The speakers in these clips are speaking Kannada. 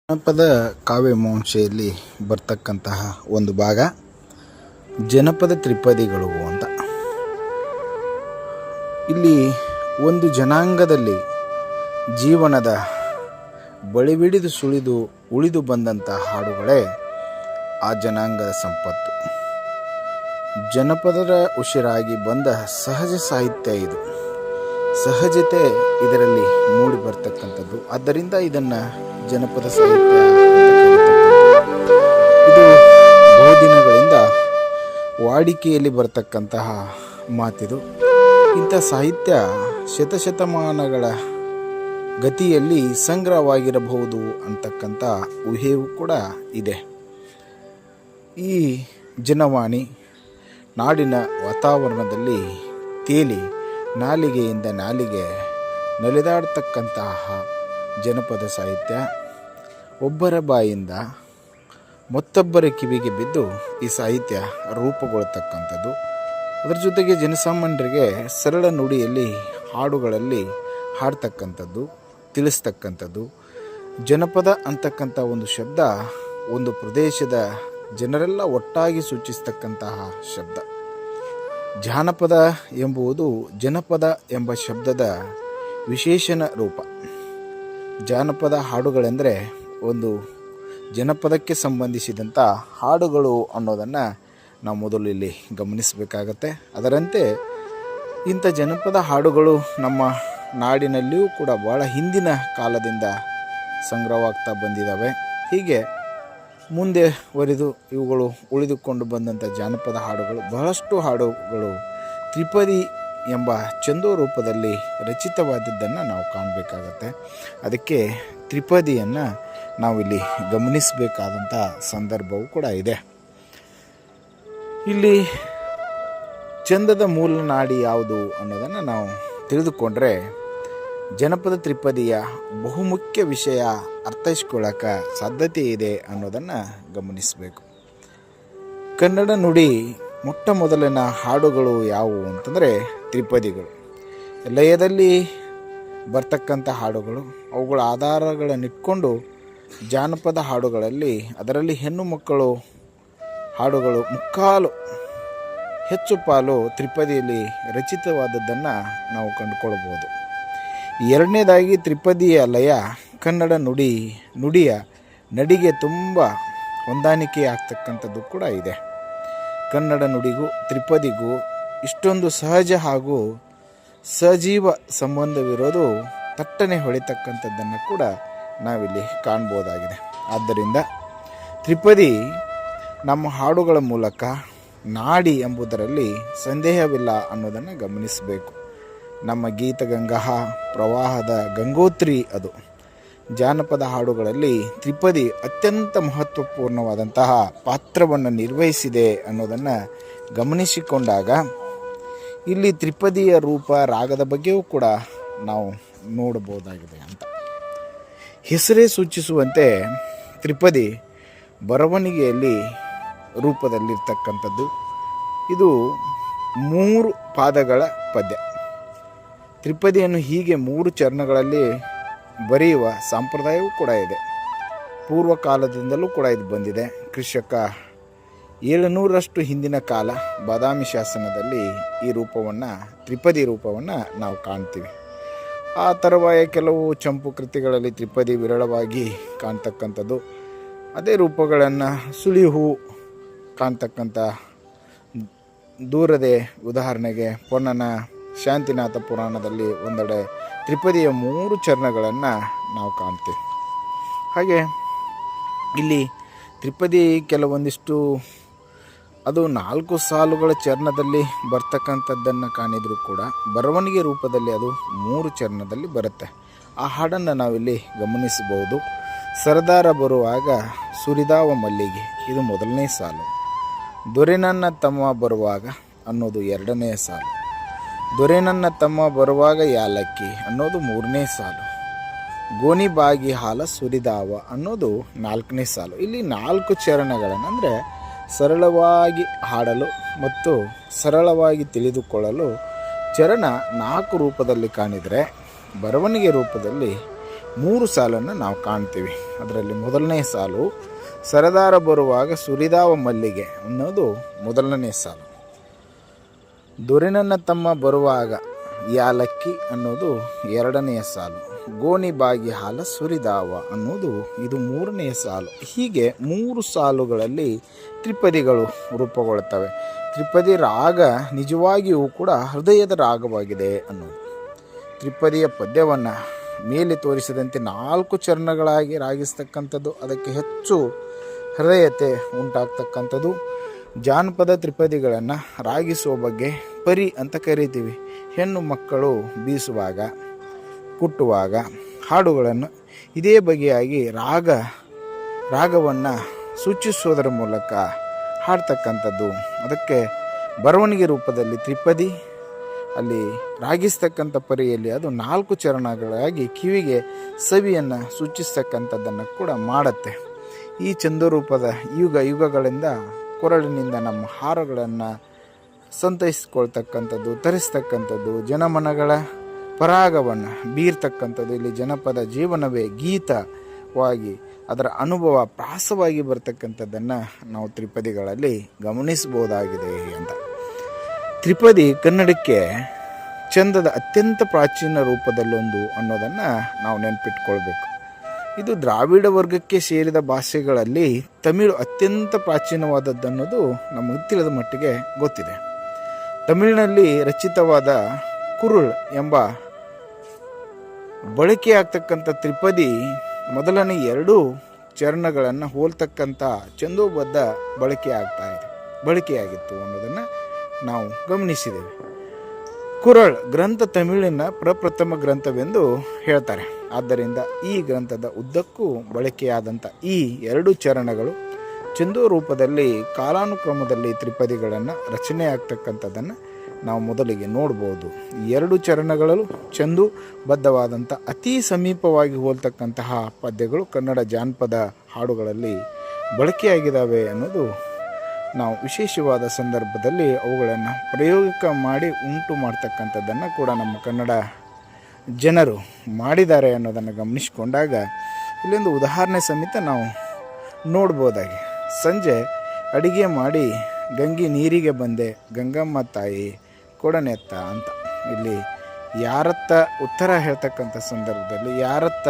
ಜನಪದ ಕಾವ್ಯಮೀಮಾಂಸೆಯಲ್ಲಿ ಬರ್ತಕ್ಕಂತಹ ಒಂದು ಭಾಗ ಜನಪದ ತ್ರಿಪದಿಗಳು ಅಂತ. ಇಲ್ಲಿ ಒಂದು ಜನಾಂಗದಲ್ಲಿ ಜೀವನದ ಬಳಿಬಿಡಿದು ಸುಳಿದು ಉಳಿದು ಬಂದಂಥ ಹಾಡುಗಳೇ ಆ ಜನಾಂಗದ ಸಂಪತ್ತು. ಜನಪದರ ಉಸಿರಾಗಿ ಬಂದ ಸಹಜ ಸಾಹಿತ್ಯ ಇದು. ಸಹಜತೆ ಇದರಲ್ಲಿ ಮೂಡಿ ಬರ್ತಕ್ಕಂಥದ್ದು. ಆದ್ದರಿಂದ ಇದನ್ನು ಜನಪದ ಸಾಹಿತ್ಯ ಅಂತ ಕರೀತಕ್ಕಂಥದ್ದು. ಇದು ಬಹುದಿನಗಳಿಂದ ವಾಡಿಕೆಯಲ್ಲಿ ಬರ್ತಕ್ಕಂತಹ ಮಾತಿದು. ಇಂಥ ಸಾಹಿತ್ಯ ಶತಶತಮಾನಗಳ ಗತಿಯಲ್ಲಿ ಸಂಗ್ರಹವಾಗಿರಬಹುದು ಅಂತಕ್ಕಂಥ ಊಹೆಯೂ ಕೂಡ ಇದೆ. ಈ ಜನವಾಣಿ ನಾಡಿನ ವಾತಾವರಣದಲ್ಲಿ ತೇಲಿ ನಾಲಿಗೆಯಿಂದ ನಾಲಿಗೆ ನಲಿದಾಡ್ತಕ್ಕಂತಹ ಜನಪದ ಸಾಹಿತ್ಯ ಒಬ್ಬರ ಬಾಯಿಂದ ಮತ್ತೊಬ್ಬರ ಕಿವಿಗೆ ಬಿದ್ದು ಈ ಸಾಹಿತ್ಯ ರೂಪುಗೊಳ್ತಕ್ಕಂಥದ್ದು. ಅದರ ಜೊತೆಗೆ ಜನಸಾಮಾನ್ಯರಿಗೆ ಸರಳ ನುಡಿಯಲ್ಲಿ ಹಾಡುಗಳಲ್ಲಿ ಹಾಡ್ತಕ್ಕಂಥದ್ದು, ತಿಳಿಸ್ತಕ್ಕಂಥದ್ದು. ಜನಪದ ಅಂತಕ್ಕಂಥ ಒಂದು ಶಬ್ದ ಒಂದು ಪ್ರದೇಶದ ಜನರೆಲ್ಲ ಒಟ್ಟಾಗಿ ಸೂಚಿಸ್ತಕ್ಕಂತಹ ಶಬ್ದ. ಜಾನಪದ ಎಂಬುದು ಜನಪದ ಎಂಬ ಶಬ್ದದ ವಿಶೇಷಣ ರೂಪ. ಜಾನಪದ ಹಾಡುಗಳೆಂದರೆ ಒಂದು ಜನಪದಕ್ಕೆ ಸಂಬಂಧಿಸಿದಂಥ ಹಾಡುಗಳು ಅನ್ನೋದನ್ನು ನಾವು ಮೊದಲು ಇಲ್ಲಿ ಗಮನಿಸಬೇಕಾಗತ್ತೆ. ಅದರಂತೆ ಇಂಥ ಜನಪದ ಹಾಡುಗಳು ನಮ್ಮ ನಾಡಿನಲ್ಲಿಯೂ ಕೂಡ ಭಾಳ ಹಿಂದಿನ ಕಾಲದಿಂದ ಸಂಗ್ರಹವಾಗ್ತಾ ಬಂದಿದ್ದಾವೆ. ಹೀಗೆ ಮುಂದೆ ವರೆದು ಇವುಗಳು ಉಳಿದುಕೊಂಡು ಬಂದಂಥ ಜಾನಪದ ಹಾಡುಗಳು, ಬಹಳಷ್ಟು ಹಾಡುಗಳು ತ್ರಿಪದಿ ಎಂಬ ಚಂದೋ ರೂಪದಲ್ಲಿ ರಚಿತವಾದದ್ದನ್ನು ನಾವು ಕಾಣಬೇಕಾಗತ್ತೆ. ಅದಕ್ಕೆ ತ್ರಿಪದಿಯನ್ನು ನಾವಿಲ್ಲಿ ಗಮನಿಸಬೇಕಾದಂಥ ಸಂದರ್ಭವೂ ಕೂಡ ಇದೆ. ಇಲ್ಲಿ ಚಂದದ ಮೂಲ ನಾಡಿ ಯಾವುದು ಅನ್ನೋದನ್ನು ನಾವು ತಿಳಿದುಕೊಂಡ್ರೆ ಜನಪದ ತ್ರಿಪದಿಯ ಬಹುಮುಖ್ಯ ವಿಷಯ ಅರ್ಥೈಸ್ಕೊಳ್ಳೋಕೆ ಸಾಧ್ಯತೆ ಇದೆ ಅನ್ನೋದನ್ನು ಗಮನಿಸಬೇಕು. ಕನ್ನಡ ನುಡಿ ಮೊಟ್ಟ ಮೊದಲಿನ ಹಾಡುಗಳು ಯಾವುವು ಅಂತಂದರೆ ತ್ರಿಪದಿಗಳು. ಲಯದಲ್ಲಿ ಬರ್ತಕ್ಕಂಥ ಹಾಡುಗಳು, ಅವುಗಳ ಆಧಾರಗಳನ್ನಿಟ್ಕೊಂಡು ಜಾನಪದ ಹಾಡುಗಳಲ್ಲಿ, ಅದರಲ್ಲಿ ಹೆಣ್ಣು ಮಕ್ಕಳು ಹಾಡುಗಳು ಮುಕ್ಕಾಲು ಹೆಚ್ಚು ಪಾಲು ತ್ರಿಪದಿಯಲ್ಲಿ ರಚಿತವಾದದ್ದನ್ನು ನಾವು ಕಂಡುಕೊಳ್ಬೋದು. ಎರಡನೇದಾಗಿ ತ್ರಿಪದಿಯ ಲಯ ಕನ್ನಡ ನುಡಿಯ ನಡಿಗೆ ತುಂಬ ಹೊಂದಾಣಿಕೆ ಆಗ್ತಕ್ಕಂಥದ್ದು ಕೂಡ ಇದೆ. ಕನ್ನಡ ನುಡಿಗೂ ತ್ರಿಪದಿಗೂ ಇಷ್ಟೊಂದು ಸಹಜ ಹಾಗೂ ಸಜೀವ ಸಂಬಂಧವಿರೋದು ತಟ್ಟನೆ ಹೊಳಿತಕ್ಕಂಥದ್ದನ್ನು ಕೂಡ ನಾವಿಲ್ಲಿ ಕಾಣ್ಬೋದಾಗಿದೆ. ಆದ್ದರಿಂದ ತ್ರಿಪದಿ ನಮ್ಮ ಹಾಡುಗಳ ಮೂಲಕ ನಾಡಿ ಎಂಬುದರಲ್ಲಿ ಸಂದೇಹವಿಲ್ಲ ಅನ್ನೋದನ್ನು ಗಮನಿಸಬೇಕು. ನಮ್ಮ ಗೀತಗಂಗಾ ಪ್ರವಾಹದ ಗಂಗೋತ್ರಿ ಅದು. ಜಾನಪದ ಹಾಡುಗಳಲ್ಲಿ ತ್ರಿಪದಿ ಅತ್ಯಂತ ಮಹತ್ವಪೂರ್ಣವಾದಂತಹ ಪಾತ್ರವನ್ನು ನಿರ್ವಹಿಸಿದೆ ಅನ್ನೋದನ್ನು ಗಮನಿಸಿಕೊಂಡಾಗ ಇಲ್ಲಿ ತ್ರಿಪದಿಯ ರೂಪ, ರಾಗದ ಬಗ್ಗೆಯೂ ಕೂಡ ನಾವು ನೋಡಬಹುದಾಗಿದೆ ಅಂತ. ಹೆಸರೇ ಸೂಚಿಸುವಂತೆ ತ್ರಿಪದಿ ಬರವಣಿಗೆಯಲ್ಲಿ ರೂಪದಲ್ಲಿರ್ತಕ್ಕಂಥದ್ದು. ಇದು 3 ಪಾದಗಳ ಪದ್ಯ. ತ್ರಿಪದಿಯನ್ನು ಹೀಗೆ 3 ಚರಣಗಳಲ್ಲಿ ಬರೆಯುವ ಸಂಪ್ರದಾಯವೂ ಕೂಡ ಇದೆ. ಪೂರ್ವಕಾಲದಿಂದಲೂ ಕೂಡ ಇದು ಬಂದಿದೆ. ಕೃಷಕ 700ರಷ್ಟು ಹಿಂದಿನ ಕಾಲ ಬಾದಾಮಿ ಶಾಸನದಲ್ಲಿ ಈ ರೂಪವನ್ನು, ತ್ರಿಪದಿ ರೂಪವನ್ನು ನಾವು ಕಾಣ್ತೀವಿ. ಆ ತರುವಾಯ ಕೆಲವು ಚಂಪು ಕೃತಿಗಳಲ್ಲಿ ತ್ರಿಪದಿ ವಿರಳವಾಗಿ ಕಾಣ್ತಕ್ಕಂಥದ್ದು. ಅದೇ ರೂಪಗಳನ್ನು ಸುಳಿಹು ಕಾಣ್ತಕ್ಕಂಥ ದೂರದೆ, ಉದಾಹರಣೆಗೆ ಪೊನ್ನನ ಶಾಂತಿನಾಥ ಪುರಾಣದಲ್ಲಿ ಒಂದೆಡೆ ತ್ರಿಪದಿಯ 3 ಚರಣಗಳನ್ನು ನಾವು ಕಾಣ್ತೀವಿ. ಹಾಗೆ ಇಲ್ಲಿ ತ್ರಿಪದಿ ಕೆಲವೊಂದಿಷ್ಟು ಅದು 4 ಸಾಲುಗಳ ಚರಣದಲ್ಲಿ ಬರ್ತಕ್ಕಂಥದ್ದನ್ನು ಕಾಣಿದರೂ ಕೂಡ ಬರವಣಿಗೆ ರೂಪದಲ್ಲಿ ಅದು 3 ಚರಣದಲ್ಲಿ ಬರುತ್ತೆ. ಆ ಹಾಡನ್ನು ನಾವಿಲ್ಲಿ ಗಮನಿಸಬಹುದು. ಸರದಾರ ಬರುವಾಗ ಸುರಿದಾವ ಮಲ್ಲಿಗೆ, ಇದು 1ನೇ ಸಾಲು. ದೊರೆ ನನ್ನ ತಮ್ಮ ಬರುವಾಗ ಅನ್ನೋದು 2ನೇ ಸಾಲು. ದೊರೆ ನನ್ನ ತಮ್ಮ ಬರುವಾಗ ಯಾಲಕ್ಕಿ ಅನ್ನೋದು 3ನೇ ಸಾಲು. ಗೋನಿ ಬಾಗಿ ಹಾಲ ಸುರಿದಾವ ಅನ್ನೋದು 4ನೇ ಸಾಲು. ಇಲ್ಲಿ 4 ಚರಣಗಳನ್ನು, ಅಂದರೆ ಸರಳವಾಗಿ ಹಾಡಲು ಮತ್ತು ಸರಳವಾಗಿ ತಿಳಿದುಕೊಳ್ಳಲು ಚರಣ 4 ರೂಪದಲ್ಲಿ ಕಾಣಿದರೆ, ಬರವಣಿಗೆ ರೂಪದಲ್ಲಿ 3 ಸಾಲನ್ನು ನಾವು ಕಾಣ್ತೀವಿ. ಅದರಲ್ಲಿ ಮೊದಲನೇ ಸಾಲು ಸರದಾರ ಬರುವಾಗ ಸುರಿದಾವ ಮಲ್ಲಿಗೆ ಅನ್ನೋದು ಮೊದಲನೇ ಸಾಲು. ದೊರೆನನ್ನ ತಮ್ಮ ಬರುವಾಗ ಯಾಲಕ್ಕಿ ಅನ್ನೋದು ಎರಡನೆಯ ಸಾಲು. ಗೋಣಿ ಬಾಗಿ ಹಾಲ ಸುರಿದಾವ ಅನ್ನೋದು ಇದು 3ನೇ ಸಾಲು. ಹೀಗೆ 3 ಸಾಲುಗಳಲ್ಲಿ ತ್ರಿಪದಿಗಳು ರೂಪುಗೊಳ್ಳುತ್ತವೆ. ತ್ರಿಪದಿ ರಾಗ ನಿಜವಾಗಿಯೂ ಕೂಡ ಹೃದಯದ ರಾಗವಾಗಿದೆ ಅನ್ನೋದು. ತ್ರಿಪದಿಯ ಪದ್ಯವನ್ನು ಮೇಲೆ ತೋರಿಸಿದಂತೆ 4 ಚರಣಗಳಾಗಿ ರಾಗಿಸ್ತಕ್ಕಂಥದ್ದು, ಅದಕ್ಕೆ ಹೆಚ್ಚು ಹೃದಯತೆ ಉಂಟಾಗ್ತಕ್ಕಂಥದ್ದು. ಜಾನಪದ ತ್ರಿಪದಿಗಳನ್ನು ರಾಗಿಸುವ ಬಗ್ಗೆ ಪರಿ ಅಂತ ಕರಿತೀವಿ. ಹೆಣ್ಣು ಮಕ್ಕಳು ಬೀಸುವಾಗ, ಕುಟ್ಟುವಾಗ ಹಾಡುಗಳನ್ನು ಇದೇ ಬಗೆಯಾಗಿ ರಾಗವನ್ನು ಸೂಚಿಸೋದರ ಮೂಲಕ ಹಾಡ್ತಕ್ಕಂಥದ್ದು. ಅದಕ್ಕೆ ಬರವಣಿಗೆ ರೂಪದಲ್ಲಿ ತ್ರಿಪದಿ, ಅಲ್ಲಿ ರಾಗಿಸ್ತಕ್ಕಂಥ ಪರಿಯಲ್ಲಿ ಅದು 4 ಚರಣಗಳಾಗಿ ಕಿವಿಗೆ ಸವಿಯನ್ನು ಸೂಚಿಸ್ತಕ್ಕಂಥದ್ದನ್ನು ಕೂಡ ಮಾಡುತ್ತೆ. ಈ ಚಂದರೂಪದ ಯುಗಗಳಿಂದ ಕೊರಳಿನಿಂದ ನಮ್ಮ ಹಾರಗಳನ್ನು ಸಂತೈಸಿಕೊಳ್ತಕ್ಕಂಥದ್ದು, ತರಿಸ್ತಕ್ಕಂಥದ್ದು, ಜನಮನಗಳ ಪರಾಗವನ್ನು ಬೀರ್ತಕ್ಕಂಥದ್ದು. ಇಲ್ಲಿ ಜನಪದ ಜೀವನವೇ ಗೀತವಾಗಿ ಅದರ ಅನುಭವ ಪ್ರಾಸವಾಗಿ ಬರ್ತಕ್ಕಂಥದ್ದನ್ನು ನಾವು ತ್ರಿಪದಿಗಳಲ್ಲಿ ಗಮನಿಸಬಹುದಾಗಿದೆ ಅಂತ. ತ್ರಿಪದಿ ಕನ್ನಡಕ್ಕೆ ಚಂದದ ಅತ್ಯಂತ ಪ್ರಾಚೀನ ರೂಪದಲ್ಲೊಂದು ಅನ್ನೋದನ್ನು ನಾವು ನೆನಪಿಟ್ಕೊಳ್ಬೇಕು. ಇದು ದ್ರಾವಿಡ ವರ್ಗಕ್ಕೆ ಸೇರಿದ ಭಾಷೆಗಳಲ್ಲಿ ತಮಿಳು ಅತ್ಯಂತ ಪ್ರಾಚೀನವಾದದ್ದನ್ನೋದು ನಮಗೆ ತಿಳಿದ ಮಟ್ಟಿಗೆ ಗೊತ್ತಿದೆ. ತಮಿಳಿನಲ್ಲಿ ರಚಿತವಾದ ಕುರುಳ್ ಎಂಬ ಬಳಕೆಯಾಗ್ತಕ್ಕಂಥ ತ್ರಿಪದಿ ಮೊದಲನೇ 2 ಚರಣಗಳನ್ನು ಹೋಲ್ತಕ್ಕಂಥ ಛಂದೋಬದ್ಧ ಬಳಕೆಯಾಗಿತ್ತು ಅನ್ನೋದನ್ನು ನಾವು ಗಮನಿಸಿದ್ದೇವೆ. ಕುರಳ್ ಗ್ರಂಥ ತಮಿಳಿನ ಪ್ರಪ್ರಥಮ ಗ್ರಂಥವೆಂದು ಹೇಳ್ತಾರೆ. ಆದ್ದರಿಂದ ಈ ಗ್ರಂಥದ ಉದ್ದಕ್ಕೂ ಬಳಕೆಯಾದಂಥ ಈ 2 ಚರಣಗಳು ಚಂದೋ ರೂಪದಲ್ಲಿ ಕಾಲಾನುಕ್ರಮದಲ್ಲಿ ತ್ರಿಪದಿಗಳನ್ನು ರಚನೆ ಆಗ್ತಕ್ಕಂಥದ್ದನ್ನು ನಾವು ಮೊದಲಿಗೆ ನೋಡ್ಬೋದು. ಈ 2 ಚರಣಗಳಲ್ಲೂ ಚಂದೋಬದ್ಧವಾದಂಥ ಅತಿ ಸಮೀಪವಾಗಿ ಹೋಲ್ತಕ್ಕಂತಹ ಪದ್ಯಗಳು ಕನ್ನಡ ಜಾನಪದ ಹಾಡುಗಳಲ್ಲಿ ಬಳಕೆಯಾಗಿದ್ದಾವೆ ಅನ್ನೋದು ನಾವು ವಿಶೇಷವಾದ ಸಂದರ್ಭದಲ್ಲಿ ಅವುಗಳನ್ನು ಪ್ರಯೋಗಿಕ ಮಾಡಿ ಉಂಟು ಮಾಡ್ತಕ್ಕಂಥದ್ದನ್ನು ಕೂಡ ನಮ್ಮ ಕನ್ನಡ ಜನರು ಮಾಡಿದ್ದಾರೆ ಅನ್ನೋದನ್ನು ಗಮನಿಸಿಕೊಂಡಾಗ ಇಲ್ಲೊಂದು ಉದಾಹರಣೆ ಸಮೇತ ನಾವು ನೋಡ್ಬೋದಾಗಿ. ಸಂಜೆ ಅಡಿಗೆ ಮಾಡಿ ಗಂಗಿ ನೀರಿಗೆ ಬಂದೆ, ಗಂಗಮ್ಮ ತಾಯಿ ಕೊಡನೆತ್ತ ಅಂತ. ಇಲ್ಲಿ ಯಾರತ್ತ ಉತ್ತರ ಹೇಳ್ತಕ್ಕಂಥ ಸಂದರ್ಭದಲ್ಲಿ ಯಾರತ್ತ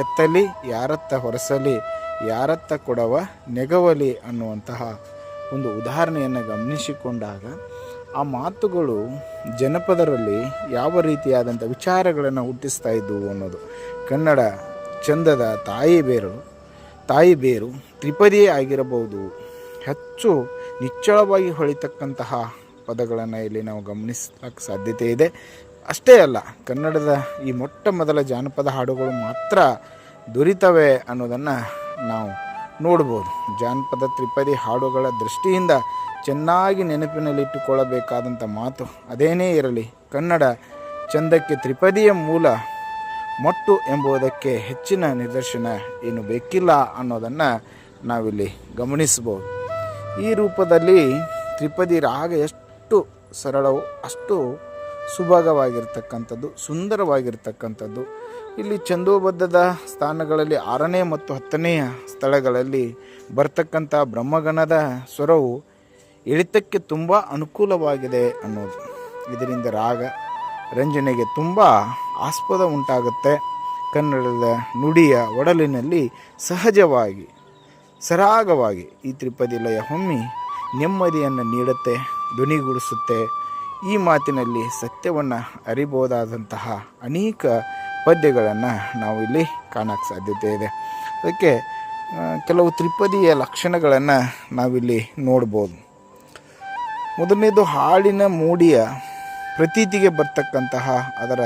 ಎತ್ತಲಿ, ಯಾರತ್ತ ಹೊರಸಲಿ, ಯಾರತ್ತ ಕೊಡವ ನೆಗವಲಿ ಅನ್ನುವಂತಹ ಒಂದು ಉದಾಹರಣೆಯನ್ನು ಗಮನಿಸಿಕೊಂಡಾಗ ಆ ಮಾತುಗಳು ಜನಪದರಲ್ಲಿ ಯಾವ ರೀತಿಯಾದಂಥ ವಿಚಾರಗಳನ್ನು ಹುಟ್ಟಿಸ್ತಾ ಇದ್ದವು ಅನ್ನೋದು. ಕನ್ನಡ ಚಂದದ ತಾಯಿ ಬೇರು ತ್ರಿಪದಿಯೇ ಆಗಿರಬಹುದು. ಹೆಚ್ಚು ನಿಚ್ಚಳವಾಗಿ ಹೊಳಿತಕ್ಕಂತಹ ಪದಗಳನ್ನು ಇಲ್ಲಿ ನಾವು ಗಮನಿಸಲಿಕ್ಕೆ ಸಾಧ್ಯತೆ ಇದೆ. ಅಷ್ಟೇ ಅಲ್ಲ, ಕನ್ನಡದ ಈ ಮೊಟ್ಟ ಮೊದಲ ಜಾನಪದ ಹಾಡುಗಳು ಮಾತ್ರ ದೊರೀತವೆ ಅನ್ನೋದನ್ನು ನಾವು ನೋಡ್ಬೋದು. ಜಾನಪದ ತ್ರಿಪದಿ ಹಾಡುಗಳ ದೃಷ್ಟಿಯಿಂದ ಚೆನ್ನಾಗಿ ನೆನಪಿನಲ್ಲಿಟ್ಟುಕೊಳ್ಳಬೇಕಾದಂಥ ಮಾತು ಅದೇನೇ ಇರಲಿ, ಕನ್ನಡ ಚಂದಕ್ಕೆ ತ್ರಿಪದಿಯ ಮೂಲ ಮೊಟ್ಟು ಎಂಬುದಕ್ಕೆ ಹೆಚ್ಚಿನ ನಿದರ್ಶನ ಏನು ಬೇಕಿಲ್ಲ ಅನ್ನೋದನ್ನು ನಾವಿಲ್ಲಿ ಗಮನಿಸ್ಬೋದು. ಈ ರೂಪದಲ್ಲಿ ತ್ರಿಪದಿ ರಾಗ ಎಷ್ಟು ಸರಳವೋ ಅಷ್ಟು ಸುಭಾಗವಾಗಿರ್ತಕ್ಕಂಥದ್ದು, ಸುಂದರವಾಗಿರ್ತಕ್ಕಂಥದ್ದು. ಇಲ್ಲಿ ಛಂದೋಬದ್ಧದ ಸ್ಥಾನಗಳಲ್ಲಿ 6ನೇ ಮತ್ತು 10ನೇಯ ಸ್ಥಳಗಳಲ್ಲಿ ಬರ್ತಕ್ಕಂಥ ಬ್ರಹ್ಮಗಣದ ಸ್ವರವು ಇಳಿತಕ್ಕೆ ತುಂಬ ಅನುಕೂಲವಾಗಿದೆ ಅನ್ನೋದು. ಇದರಿಂದ ರಾಗ ರಂಜನೆಗೆ ತುಂಬ ಆಸ್ಪದ ಉಂಟಾಗುತ್ತೆ. ಕನ್ನಡದ ನುಡಿಯ ಒಡಲಿನಲ್ಲಿ ಸಹಜವಾಗಿ ಸರಾಗವಾಗಿ ಈ ತ್ರಿಪದಿ ಲಯ ಹೊಮ್ಮಿ ನೆಮ್ಮದಿಯನ್ನು ನೀಡುತ್ತೆ, ಧ್ವನಿಗೂಡಿಸುತ್ತೆ. ಈ ಮಾತಿನಲ್ಲಿ ಸತ್ಯವನ್ನು ಅರಿಬಹುದಾದಂತಹ ಅನೇಕ ಪದ್ಯಗಳನ್ನು ನಾವು ಇಲ್ಲಿ ಕಾಣಕ್ಕೆ ಸಾಧ್ಯತೆ ಇದೆ. ಅದಕ್ಕೆ ಕೆಲವು ತ್ರಿಪದಿಯ ಲಕ್ಷಣಗಳನ್ನು ನಾವಿಲ್ಲಿ ನೋಡ್ಬೋದು. ಮೊದಲನೇದು ಹಾಡಿನ ಮೂಡಿಯ ಪ್ರತೀತಿಗೆ ಬರ್ತಕ್ಕಂತಹ ಅದರ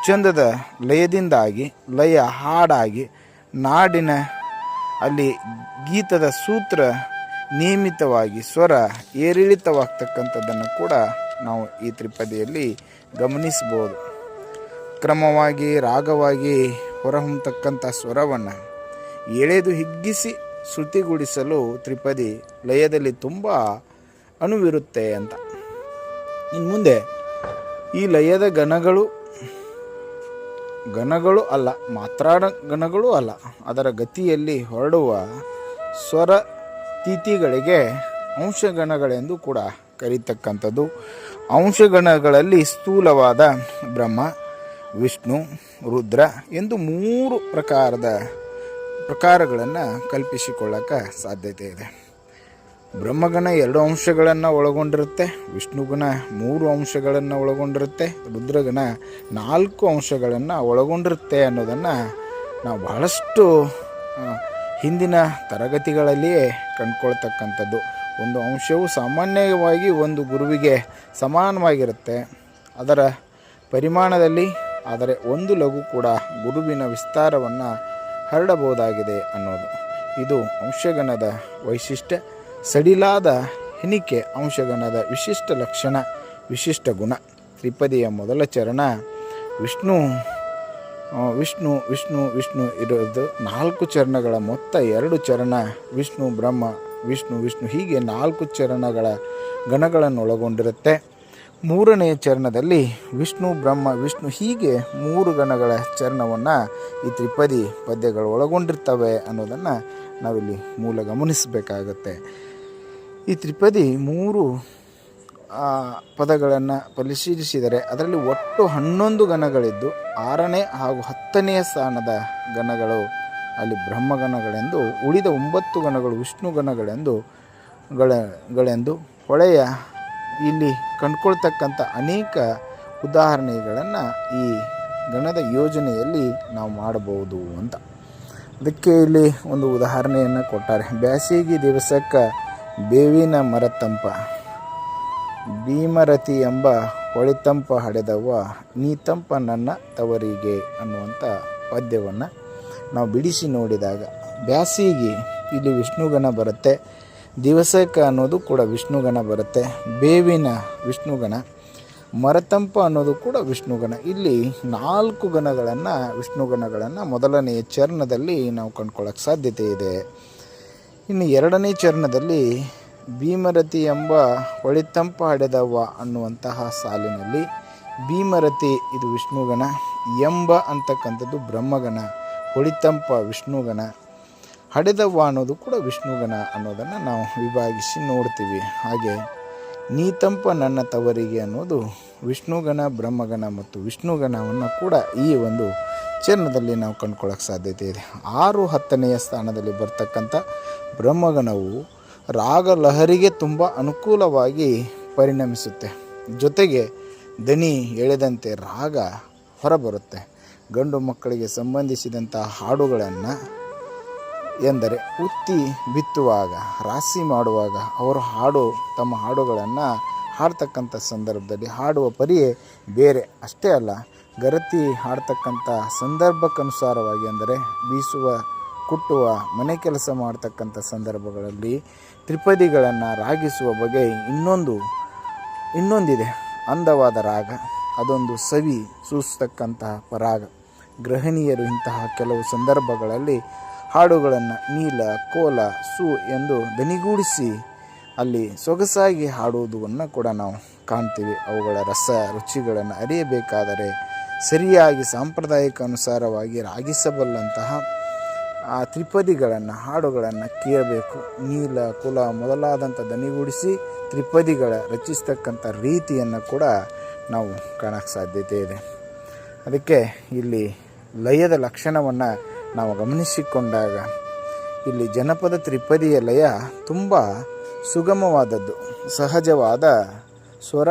ಚಂದದ ಲಯದಿಂದಾಗಿ ಲಯ ಹಾಡಾಗಿ ನಾಡಿನ ಅಲ್ಲಿ ಗೀತದ ಸೂತ್ರ ನಿಯಮಿತವಾಗಿ ಸ್ವರ ಏರಿಳಿತವಾಗ್ತಕ್ಕಂಥದ್ದನ್ನು ಕೂಡ ನಾವು ಈ ತ್ರಿಪದಿಯಲ್ಲಿ ಗಮನಿಸ್ಬೋದು. ಕ್ರಮವಾಗಿ ರಾಗವಾಗಿ ಹೊರಹೊಮ್ಮತಕ್ಕಂಥ ಸ್ವರವನ್ನು ಎಳೆದು ಹಿಗ್ಗಿಸಿ ಶ್ರುತಿಗೂಡಿಸಲು ತ್ರಿಪದಿ ಲಯದಲ್ಲಿ ತುಂಬ ಅನುವಿರುತ್ತೆ ಅಂತ. ಇನ್ನು ಮುಂದೆ ಈ ಲಯದ ಗಣಗಳು ಗಣಗಳು ಅಲ್ಲ, ಮಾತ್ರಾಡ ಗಣಗಳು ಅಲ್ಲ, ಅದರ ಗತಿಯಲ್ಲಿ ಹೊರಡುವ ಸ್ವರ ತಿಥಿಗಳಿಗೆ ಅಂಶಗಣಗಳೆಂದು ಕೂಡ ಕರೀತಕ್ಕಂಥದ್ದು. ಅಂಶಗಣಗಳಲ್ಲಿ ಸ್ಥೂಲವಾದ ಬ್ರಹ್ಮ, ವಿಷ್ಣು, ರುದ್ರ ಎಂದು 3 ಪ್ರಕಾರಗಳನ್ನು ಕಲ್ಪಿಸಿಕೊಳ್ಳಕ್ಕೆ ಸಾಧ್ಯತೆ ಇದೆ. ಬ್ರಹ್ಮಗಣ 2 ಅಂಶಗಳನ್ನು ಒಳಗೊಂಡಿರುತ್ತೆ, ವಿಷ್ಣುಗಣ 3 ಅಂಶಗಳನ್ನು ಒಳಗೊಂಡಿರುತ್ತೆ, ರುದ್ರಗಣ 4 ಅಂಶಗಳನ್ನು ಒಳಗೊಂಡಿರುತ್ತೆ ಅನ್ನೋದನ್ನು ನಾವು ಬಹಳಷ್ಟು ಹಿಂದಿನ ತರಗತಿಗಳಲ್ಲಿಯೇ ಕಂಡುಕೊಳ್ತಕ್ಕಂಥದ್ದು. ಒಂದು ಅಂಶವು ಸಾಮಾನ್ಯವಾಗಿ ಒಂದು ಗುರುವಿಗೆ ಸಮಾನವಾಗಿರುತ್ತೆ ಅದರ ಪರಿಮಾಣದಲ್ಲಿ, ಆದರೆ ಒಂದು ಲಘು ಕೂಡ ಗುರುವಿನ ವಿಸ್ತಾರವನ್ನು ಹರಡಬಹುದಾಗಿದೆ ಅನ್ನೋದು ಇದು ಅಂಶಗಣದ ವೈಶಿಷ್ಟ್ಯ. ಸಡಿಲಾದ ಎಣಿಕೆ ಅಂಶಗಣದ ವಿಶಿಷ್ಟ ಲಕ್ಷಣ, ವಿಶಿಷ್ಟ ಗುಣ. ತ್ರಿಪದಿಯ ಮೊದಲ ಚರಣ ವಿಷ್ಣು ವಿಷ್ಣು ವಿಷ್ಣು ವಿಷ್ಣು ಇರೋದು. 4 ಚರಣಗಳ ಮೊತ್ತ 2 ಚರಣ ವಿಷ್ಣು ಬ್ರಹ್ಮ ವಿಷ್ಣು ವಿಷ್ಣು ಹೀಗೆ 4 ಚರಣಗಳ ಗಣಗಳನ್ನು ಒಳಗೊಂಡಿರುತ್ತೆ. 3ನೆಯ ಚರಣದಲ್ಲಿ ವಿಷ್ಣು ಬ್ರಹ್ಮ ವಿಷ್ಣು ಹೀಗೆ 3 ಗಣಗಳ ಚರಣವನ್ನು ಈ ತ್ರಿಪದಿ ಪದ್ಯಗಳು ಒಳಗೊಂಡಿರ್ತವೆ ಅನ್ನೋದನ್ನು ನಾವಿಲ್ಲಿ ಮೂಲ ಗಮನಿಸಬೇಕಾಗತ್ತೆ. ಈ ತ್ರಿಪದಿ 3 ಪದಗಳನ್ನು ಪರಿಶೀಲಿಸಿದರೆ ಅದರಲ್ಲಿ ಒಟ್ಟು 11 ಗಣಗಳಿದ್ದು 6ನೇ ಹಾಗೂ 10ನೇ ಸ್ಥಾನದ ಗಣಗಳು ಅಲ್ಲಿ ಬ್ರಹ್ಮಗಣಗಳೆಂದು, ಉಳಿದ 9 ಗಣಗಳು ವಿಷ್ಣು ಗಣಗಳೆಂದು ಹೊಳೆಯ ಇಲ್ಲಿ ಕಂಡುಕೊಳ್ತಕ್ಕಂಥ ಅನೇಕ ಉದಾಹರಣೆಗಳನ್ನು ಈ ಗಣದ ಯೋಜನೆಯಲ್ಲಿ ನಾವು ಮಾಡಬಹುದು ಅಂತ. ಅದಕ್ಕೆ ಇಲ್ಲಿ ಒಂದು ಉದಾಹರಣೆಯನ್ನು ಕೊಟ್ಟಾರೆ. ಬ್ಯಾಸಿಗೆ ದಿವಸಕ್ಕೆ ಬೇವಿನ ಮರತಂಪ, ಭೀಮರತಿ ಎಂಬ ಹೊಳಿತಂಪ ಹಡೆದವ ನೀತಂಪ ನನ್ನ ತವರಿಗೆ ಅನ್ನುವಂಥ ಪದ್ಯವನ್ನು ನಾವು ಬಿಡಿಸಿ ನೋಡಿದಾಗ ಬ್ಯಾಸಿಗೆ ಇಲ್ಲಿ ವಿಷ್ಣುಗಣ ಬರುತ್ತೆ, ದಿವಸಕ ಅನ್ನೋದು ಕೂಡ ವಿಷ್ಣುಗಣ ಬರುತ್ತೆ, ಬೇವಿನ ವಿಷ್ಣುಗಣ, ಮರತಂಪ ಅನ್ನೋದು ಕೂಡ ವಿಷ್ಣುಗಣ. ಇಲ್ಲಿ 4 ಗಣಗಳನ್ನು ವಿಷ್ಣುಗಣಗಳನ್ನು ಮೊದಲನೆಯ ಚರಣದಲ್ಲಿ ನಾವು ಕಂಡುಕೊಳ್ಳೋಕ್ಕೆ ಸಾಧ್ಯತೆ ಇದೆ. ಇನ್ನು 2ನೇ ಚರಣದಲ್ಲಿ ಭೀಮರತಿ ಎಂಬ ಹೊಳಿತಂಪ ಹಡೆದವ್ವ ಅನ್ನುವಂತಹ ಸಾಲಿನಲ್ಲಿ ಭೀಮರತಿ ಇದು ವಿಷ್ಣುಗಣ, ಎಂಬ ಅಂತಕ್ಕಂಥದ್ದು ಬ್ರಹ್ಮಗಣ, ಹೊಳಿತಂಪ ವಿಷ್ಣುಗಣ, ಹಡೆದವ್ವ ಅನ್ನೋದು ಕೂಡ ವಿಷ್ಣುಗಣ ಅನ್ನೋದನ್ನು ನಾವು ವಿಭಾಗಿಸಿ ನೋಡ್ತೀವಿ. ಹಾಗೆ ನೀತಂಪ ನನ್ನ ತವರಿಗೆ ಅನ್ನೋದು ವಿಷ್ಣುಗಣ, ಬ್ರಹ್ಮಗಣ ಮತ್ತು ವಿಷ್ಣುಗಣವನ್ನು ಕೂಡ ಈ ಒಂದು ಚರಣದಲ್ಲಿ ನಾವು ಕಂಡುಕೊಳ್ಳೋಕ್ಕೆ ಸಾಧ್ಯತೆ ಇದೆ. 6, 10ನೆಯ ಸ್ಥಾನದಲ್ಲಿ ಬರ್ತಕ್ಕಂಥ ಬ್ರಹ್ಮಗಣವು ರಾಗ ಲಹರಿಗೆ ತುಂಬ ಅನುಕೂಲವಾಗಿ ಪರಿಣಮಿಸುತ್ತೆ. ಜೊತೆಗೆ ದನಿ ಎಳೆದಂತೆ ರಾಗ ಹೊರಬರುತ್ತೆ. ಗಂಡು ಮಕ್ಕಳಿಗೆ ಸಂಬಂಧಿಸಿದಂಥ ಹಾಡುಗಳನ್ನು ಎಂದರೆ ಉತ್ತಿ ಬಿತ್ತುವಾಗ, ರಾಶಿ ಮಾಡುವಾಗ ಅವರು ತಮ್ಮ ಹಾಡುಗಳನ್ನು ಹಾಡ್ತಕ್ಕಂಥ ಸಂದರ್ಭದಲ್ಲಿ ಹಾಡುವ ಪರಿಯೇ ಬೇರೆ. ಅಷ್ಟೇ ಅಲ್ಲ, ಗರತಿ ಹಾಡ್ತಕ್ಕಂಥ ಸಂದರ್ಭಕ್ಕನುಸಾರವಾಗಿ ಅಂದರೆ ಬೀಸುವ, ಕುಟ್ಟುವ, ಮನೆ ಕೆಲಸ ಮಾಡ್ತಕ್ಕಂಥ ಸಂದರ್ಭಗಳಲ್ಲಿ ತ್ರಿಪದಿಗಳನ್ನು ರಾಗಿಸುವ ಬಗೆ ಇನ್ನೊಂದಿದೆ. ಅಂದವಾದ ರಾಗ, ಅದೊಂದು ಸವಿ ಸೂಸ್ತಕ್ಕಂತಹ ಪರಾಗ. ಗೃಹಿಣಿಯರು ಇಂತಹ ಕೆಲವು ಸಂದರ್ಭಗಳಲ್ಲಿ ಹಾಡುಗಳನ್ನು ನೀಲ, ಕೋಲ, ಸು ಎಂದು ದನಿಗೂಡಿಸಿ ಅಲ್ಲಿ ಸೊಗಸಾಗಿ ಹಾಡುವುದನ್ನು ಕೂಡ ನಾವು ಕಾಣ್ತೀವಿ. ಅವುಗಳ ರಸ ರುಚಿಗಳನ್ನು ಅರಿಯಬೇಕಾದರೆ ಸರಿಯಾಗಿ ಸಾಂಪ್ರದಾಯಿಕ ಅನುಸಾರವಾಗಿ ರಾಗಿಸಬಲ್ಲಂತಹ ಆ ತ್ರಿಪದಿಗಳನ್ನು ಹಾಡುಗಳನ್ನು ಕೇಳಬೇಕು. ನೀಲ, ಕುಲ ಮೊದಲಾದಂಥ ದನಿಗೂಡಿಸಿ ತ್ರಿಪದಿಗಳ ರಚಿಸ್ತಕ್ಕಂಥ ರೀತಿಯನ್ನು ಕೂಡ ನಾವು ಕಾಣೋಕ್ಕೆ ಸಾಧ್ಯತೆ ಇದೆ. ಅದಕ್ಕೆ ಇಲ್ಲಿ ಲಯದ ಲಕ್ಷಣವನ್ನು ನಾವು ಗಮನಿಸಿಕೊಂಡಾಗ ಇಲ್ಲಿ ಜನಪದ ತ್ರಿಪದಿಯ ಲಯ ತುಂಬ ಸುಗಮವಾದದ್ದು. ಸಹಜವಾದ ಸ್ವರ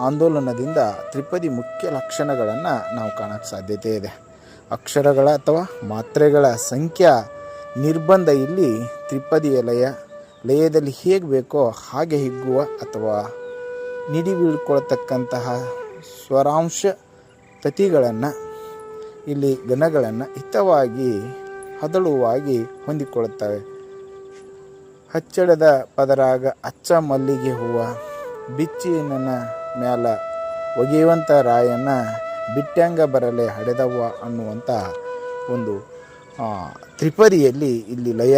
ಆಂದೋಲನದಿಂದ ತ್ರಿಪದಿ ಮುಖ್ಯ ಲಕ್ಷಣಗಳನ್ನು ನಾವು ಕಾಣೋಕ್ಕೆ ಸಾಧ್ಯತೆ ಇದೆ. ಅಕ್ಷರಗಳ ಅಥವಾ ಮಾತ್ರೆಗಳ ಸಂಖ್ಯಾ ನಿರ್ಬಂಧ ಇಲ್ಲಿ ತ್ರಿಪದಿಯ ಲಯದಲ್ಲಿ ಹೇಗೆ ಬೇಕೋ ಹಾಗೆ ಹಿಗ್ಗುವ ಅಥವಾ ನಿಡಿ ಬೀಳ್ಕೊಳ್ತಕ್ಕಂತಹ ಸ್ವರಾಂಶ ತತಿಗಳನ್ನು ಇಲ್ಲಿ ಗಣಗಳನ್ನು ಹಿತವಾಗಿ ಹದಳುವಾಗಿ ಹೊಂದಿಕೊಳ್ಳುತ್ತವೆ. ಹಚ್ಚಡದ ಪದರಾಗ ಅಚ್ಚ ಮಲ್ಲಿಗೆ ಹೂವ, ಬಿಚ್ಚಿನ ಮ್ಯಾಲ ಒಗೆಯುವಂಥ ರಾಯನ ಬಿಟ್ಟಂಗ ಬರಲೆ ಹಡೆದವ್ವ ಅನ್ನುವಂಥ ಒಂದು ತ್ರಿಪದಿಯಲ್ಲಿ ಇಲ್ಲಿ ಲಯ,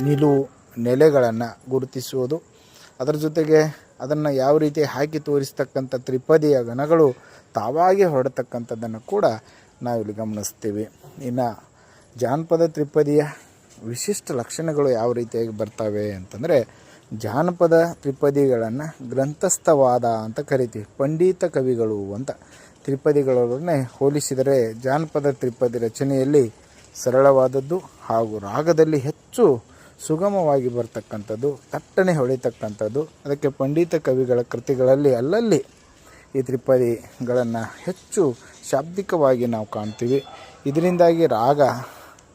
ನಿಲುವು, ನೆಲೆಗಳನ್ನು ಗುರುತಿಸುವುದು, ಅದರ ಜೊತೆಗೆ ಅದನ್ನು ಯಾವ ರೀತಿ ಹಾಕಿ ತೋರಿಸ್ತಕ್ಕಂಥ ತ್ರಿಪದಿಯ ಗಣಗಳು ತಾವಾಗಿ ಹೊರಡತಕ್ಕಂಥದ್ದನ್ನು ಕೂಡ ನಾವಿಲ್ಲಿ ಗಮನಿಸ್ತೀವಿ. ಇನ್ನು ಜಾನಪದ ತ್ರಿಪದಿಯ ವಿಶಿಷ್ಟ ಲಕ್ಷಣಗಳು ಯಾವ ರೀತಿಯಾಗಿ ಬರ್ತವೆ ಅಂತಂದರೆ, ಜಾನಪದ ತ್ರಿಪದಿಗಳನ್ನು ಗ್ರಂಥಸ್ಥವಾದ ಅಂತ ಕರಿತೀವಿ. ಪಂಡಿತ ಕವಿಗಳು ಅಂತ ತ್ರಿಪದಿಗಳನ್ನೇ ಹೋಲಿಸಿದರೆ ಜಾನಪದ ತ್ರಿಪದಿ ರಚನೆಯಲ್ಲಿ ಸರಳವಾದದ್ದು ಹಾಗೂ ರಾಗದಲ್ಲಿ ಹೆಚ್ಚು ಸುಗಮವಾಗಿ ಬರ್ತಕ್ಕಂಥದ್ದು, ತಟ್ಟನೆ ಹೊಳಿತಕ್ಕಂಥದ್ದು. ಅದಕ್ಕೆ ಪಂಡಿತ ಕವಿಗಳ ಕೃತಿಗಳಲ್ಲಿ ಅಲ್ಲಲ್ಲಿ ಈ ತ್ರಿಪದಿಗಳನ್ನು ಹೆಚ್ಚು ಶಾಬ್ದಿಕವಾಗಿ ನಾವು ಕಾಣ್ತೀವಿ. ಇದರಿಂದಾಗಿ ರಾಗ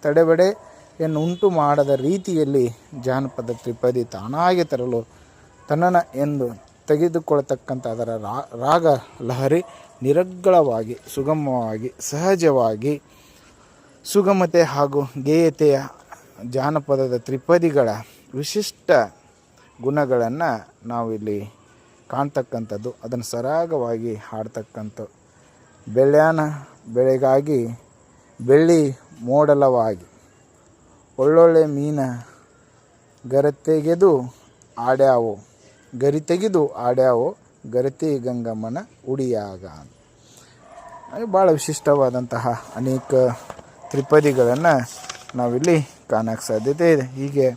ತಡೆಬಡೆಯನ್ನು ಉಂಟು ಮಾಡದ ರೀತಿಯಲ್ಲಿ ಜಾನಪದ ತ್ರಿಪದಿ ತಾನಾಗಿ ತರಲು ತನ್ನನ ಎಂದು ತೆಗೆದುಕೊಳ್ತಕ್ಕಂಥ ಅದರ ರಾಗ ಲಹರಿ ನಿರರ್ಗಳವಾಗಿ, ಸುಗಮವಾಗಿ, ಸಹಜವಾಗಿ, ಸುಗಮತೆ ಹಾಗೂ ಗೇಯತೆಯ ಜಾನಪದದ ತ್ರಿಪದಿಗಳ ವಿಶಿಷ್ಟ ಗುಣಗಳನ್ನು ನಾವಿಲ್ಲಿ ಕಾಣ್ತಕ್ಕಂಥದ್ದು. ಅದನ್ನು ಸರಾಗವಾಗಿ ಹಾಡ್ತಕ್ಕಂಥ ಬೆಳ್ಯಾನ ಬೆಳೆಗಾಗಿ ಬೆಳ್ಳಿ ಮೋಡಲವಾಗಿ ಒಳ್ಳೊಳ್ಳೆ ಮೀನ ಗರಿತೆಗೆದು ಆಡ್ಯಾವೋ ಗರತಿ ಗಂಗಮ್ಮನ ಉಡಿಯಾಗ. ಭಾಳ ವಿಶಿಷ್ಟವಾದಂತಹ ಅನೇಕ ತ್ರಿಪದಿಗಳನ್ನು ನಾವಿಲ್ಲಿ ಕಾಣೋಕ್ಕೆ ಸಾಧ್ಯತೆ ಇದೆ. ಹೀಗೆ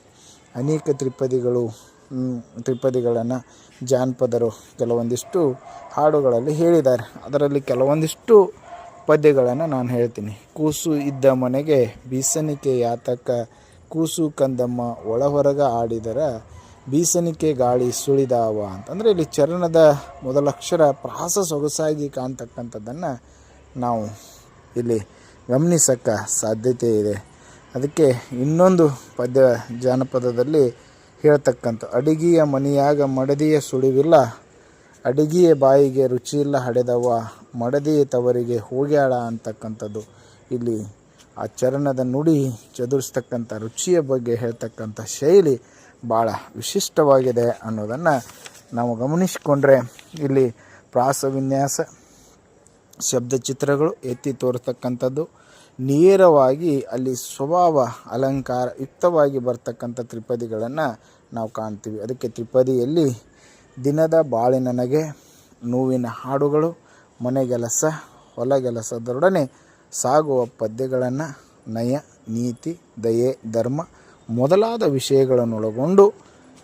ಅನೇಕ ತ್ರಿಪದಿಗಳನ್ನು ಜಾನಪದರು ಕೆಲವೊಂದಿಷ್ಟು ಹಾಡುಗಳಲ್ಲಿ ಹೇಳಿದ್ದಾರೆ. ಅದರಲ್ಲಿ ಕೆಲವೊಂದಿಷ್ಟು ಪದ್ಯಗಳನ್ನು ನಾನು ಹೇಳ್ತೀನಿ. ಕೂಸು ಇದ್ದ ಮನೆಗೆ ಬೀಸಣಿಕೆ ಯಾತಕ, ಕೂಸು ಕಂದಮ್ಮ ಒಳಹೊರಗ ಆಡಿದರ ಬೀಸಣಿಕೆ ಗಾಳಿ ಸುಳಿದಾವ ಅಂತಂದರೆ ಇಲ್ಲಿ ಚರಣದ ಮೊದಲಕ್ಷರ ಪ್ರಾಸ ಸೊಗಸಾಗಿ ಕಾಣ್ತಕ್ಕಂಥದ್ದನ್ನು ನಾವು ಇಲ್ಲಿ ಗಮನಿಸೋಕ್ಕೆ ಸಾಧ್ಯತೆ ಇದೆ. ಅದಕ್ಕೆ ಇನ್ನೊಂದು ಪದ್ಯ ಜಾನಪದದಲ್ಲಿ ಹೇಳ್ತಕ್ಕಂಥ, ಅಡಿಗೆಯ ಮನೆಯಾಗ ಮಡದಿಯ ಸುಳಿವಿಲ್ಲ, ಅಡಿಗೆಯ ಬಾಯಿಗೆ ರುಚಿಯಿಲ್ಲ ಹಡೆದವ, ಮಡದಿಯ ತವರಿಗೆ ಹೋಗ್ಯಾಳ ಅಂತಕ್ಕಂಥದ್ದು. ಇಲ್ಲಿ ಆ ಚರಣದ ನುಡಿ ಚದುರಿಸ್ತಕ್ಕಂಥ ರುಚಿಯ ಬಗ್ಗೆ ಹೇಳ್ತಕ್ಕಂಥ ಶೈಲಿ ಭಾಳ ವಿಶಿಷ್ಟವಾಗಿದೆ ಅನ್ನೋದನ್ನು ನಾವು ಗಮನಿಸಿಕೊಂಡ್ರೆ, ಇಲ್ಲಿ ಪ್ರಾಸವಿನ್ಯಾಸ, ಶಬ್ದಚಿತ್ರಗಳು ಎತ್ತಿ ತೋರ್ತಕ್ಕಂಥದ್ದು, ನೇರವಾಗಿ ಅಲ್ಲಿ ಸ್ವಭಾವ ಅಲಂಕಾರ ಯುಕ್ತವಾಗಿ ಬರ್ತಕ್ಕಂಥ ತ್ರಿಪದಿಗಳನ್ನು ನಾವು ಕಾಣ್ತೀವಿ. ಅದಕ್ಕೆ ತ್ರಿಪದಿಯಲ್ಲಿ ದಿನದ ಬಾಳಿನನಗೆ, ನೋವಿನ ಹಾಡುಗಳು, ಮನೆಗೆಲಸ, ಹೊಲಗೆಲಸದೊಡನೆ ಸಾಗುವ ಪದ್ಯಗಳನ್ನು, ನಯ, ನೀತಿ, ದಯೆ, ಧರ್ಮ ಮೊದಲಾದ ವಿಷಯಗಳನ್ನೊಳಗೊಂಡು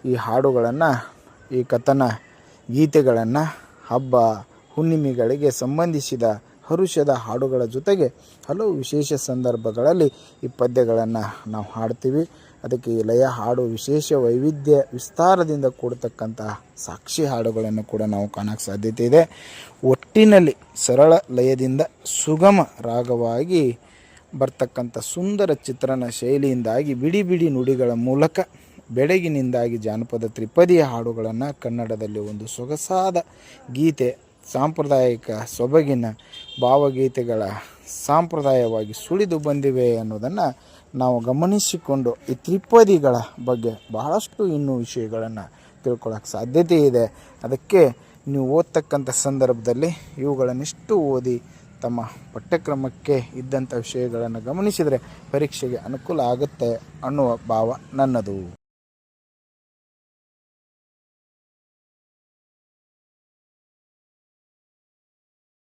ಈ ಹಾಡುಗಳನ್ನು, ಈ ಕಥನ ಗೀತೆಗಳನ್ನು ಹಬ್ಬ ಹುಣ್ಣಿಮೆಗಳಿಗೆ ಸಂಬಂಧಿಸಿದ ಹರುಷದ ಹಾಡುಗಳ ಜೊತೆಗೆ ಹಲವು ವಿಶೇಷ ಸಂದರ್ಭಗಳಲ್ಲಿ ಈ ಪದ್ಯಗಳನ್ನು ನಾವು ಹಾಡ್ತೀವಿ. ಅದಕ್ಕೆ ಈ ಲಯ ಹಾಡು ವಿಶೇಷ ವೈವಿಧ್ಯ ವಿಸ್ತಾರದಿಂದ ಕೂಡತಕ್ಕಂಥ ಸಾಕ್ಷಿ ಹಾಡುಗಳನ್ನು ಕೂಡ ನಾವು ಕಾಣೋಕ್ಕೆ ಸಾಧ್ಯತೆ ಇದೆ. ಒಟ್ಟಿನಲ್ಲಿ ಸರಳ ಲಯದಿಂದ ಸುಗಮ ರಾಗವಾಗಿ ಬರ್ತಕ್ಕಂಥ ಸುಂದರ ಚಿತ್ರಣ ಶೈಲಿಯಿಂದಾಗಿ ಬಿಡಿ ಬಿಡಿ ನುಡಿಗಳ ಮೂಲಕ ಬೆಡಗಿನಿಂದಾಗಿ ಜಾನಪದ ತ್ರಿಪದಿಯ ಹಾಡುಗಳನ್ನು ಕನ್ನಡದಲ್ಲಿ ಒಂದು ಸೊಗಸಾದ ಗೀತೆ, ಸಾಂಪ್ರದಾಯಿಕ ಸೊಬಗಿನ ಭಾವಗೀತೆಗಳ ಸಾಂಪ್ರದಾಯವಾಗಿ ಸುಳಿದು ಬಂದಿವೆ ಅನ್ನೋದನ್ನು ನಾವು ಗಮನಿಸಿಕೊಂಡು ಈ ತ್ರಿಪದಿಗಳ ಬಗ್ಗೆ ಬಹಳಷ್ಟು ಇನ್ನೂ ವಿಷಯಗಳನ್ನು ತಿಳ್ಕೊಳ್ಳೋಕ್ಕೆ ಸಾಧ್ಯತೆ ಇದೆ. ಅದಕ್ಕೆ ನೀವು ಓದ್ತಕ್ಕಂಥ ಸಂದರ್ಭದಲ್ಲಿ ಇವುಗಳನ್ನಿಷ್ಟು ಓದಿ ತಮ್ಮ ಪಠ್ಯಕ್ರಮಕ್ಕೆ ಇದ್ದಂಥ ವಿಷಯಗಳನ್ನು ಗಮನಿಸಿದರೆ ಪರೀಕ್ಷೆಗೆ ಅನುಕೂಲ ಆಗುತ್ತೆ ಅನ್ನುವ ಭಾವ ನನ್ನದು.